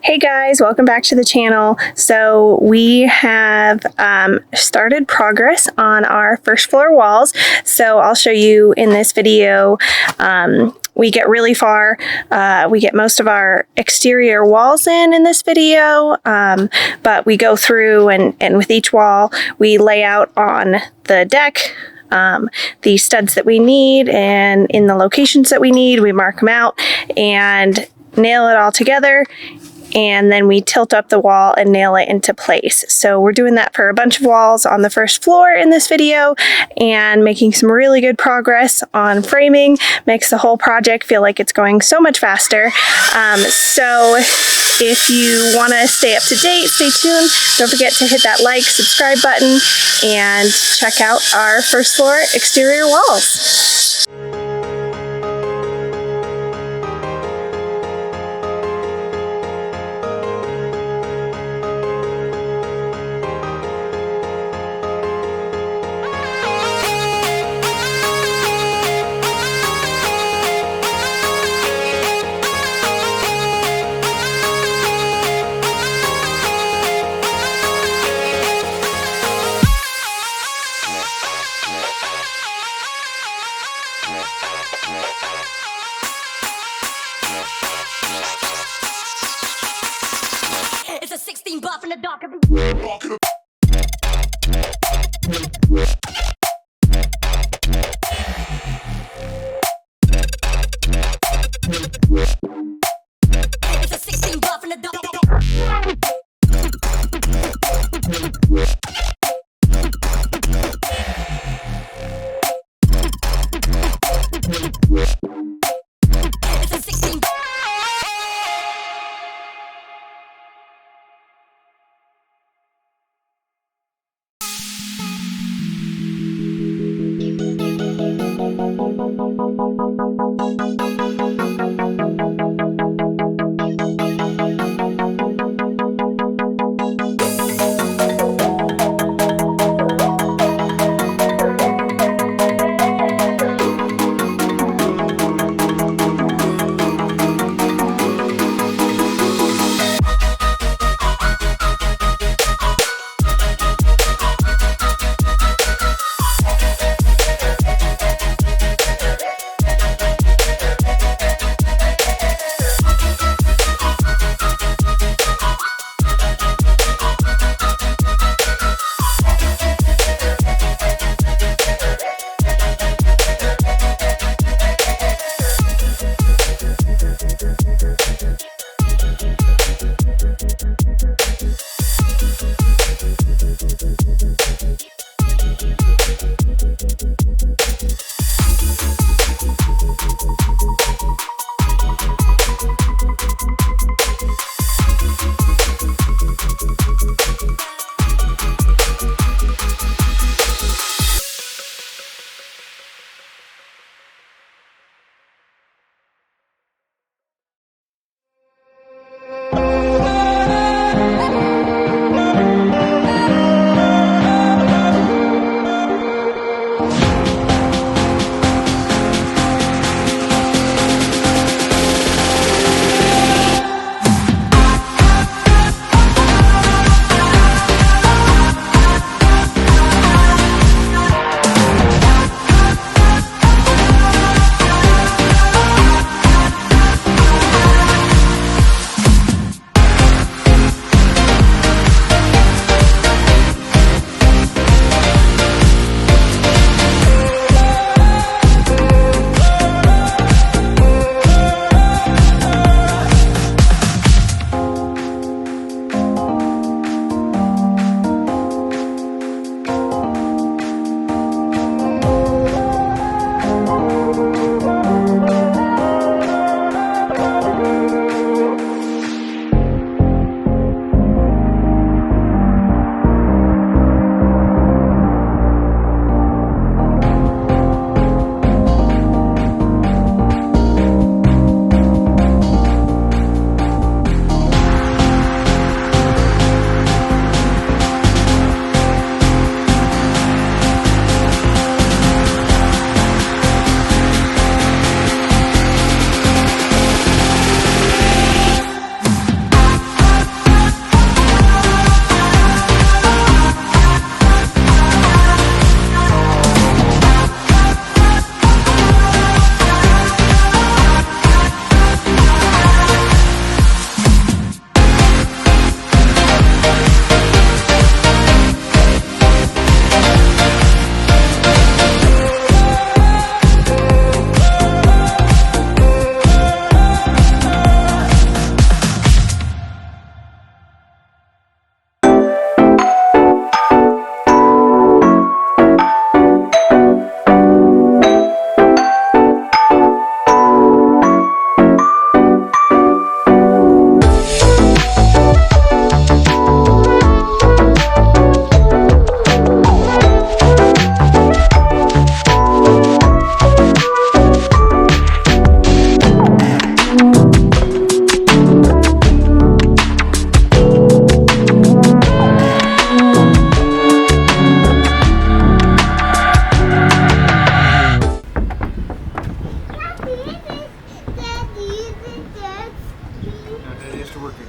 Hey guys, welcome back to the channel. So we have started progress on our first floor walls. So I'll show you in this video. We get really far. We get most of our exterior walls in this video, but we go through and with each wall we lay out on the deck the studs that we need, and in the locations that we need, we mark them out and nail it all together, and then we tilt up the wall and nail it into place. So we're doing that for a bunch of walls on the first floor in this video and making some really good progress on framing. Makes the whole project feel like it's going so much faster. So if you want to stay up to date, stay tuned. Don't forget to hit that like, subscribe button, and check out our first floor exterior walls. It's a 16 buff in the dark. It's a 16 buff in the dark. It's a 16. ideas to working.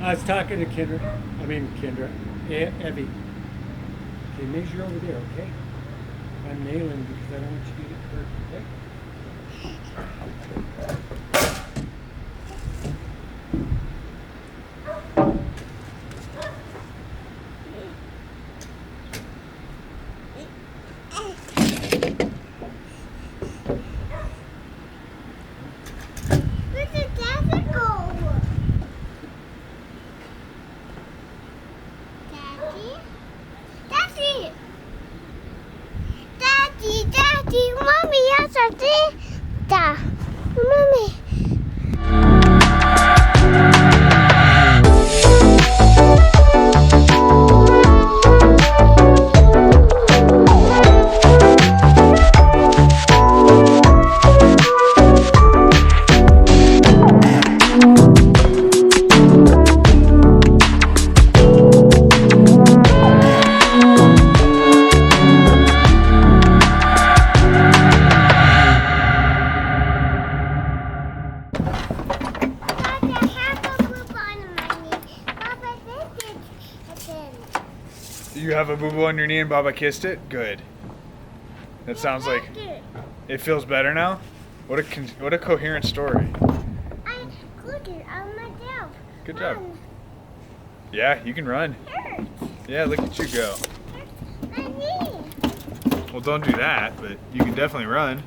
I was talking to Kendra, Evie. Okay, measure over there, okay? I'm nailing because I don't want you to get hurt, okay? Where's the daddy go? Daddy? Daddy? Daddy, Mommy, yes, I did. Mommy. You have a boo-boo on your knee and Baba kissed it? Good. That sounds like it feels better now? What a coherent story. I cooked it on myself. Good job. Yeah, you can run. Yeah, look at you go. My knee. Well, don't do that, but you can definitely run.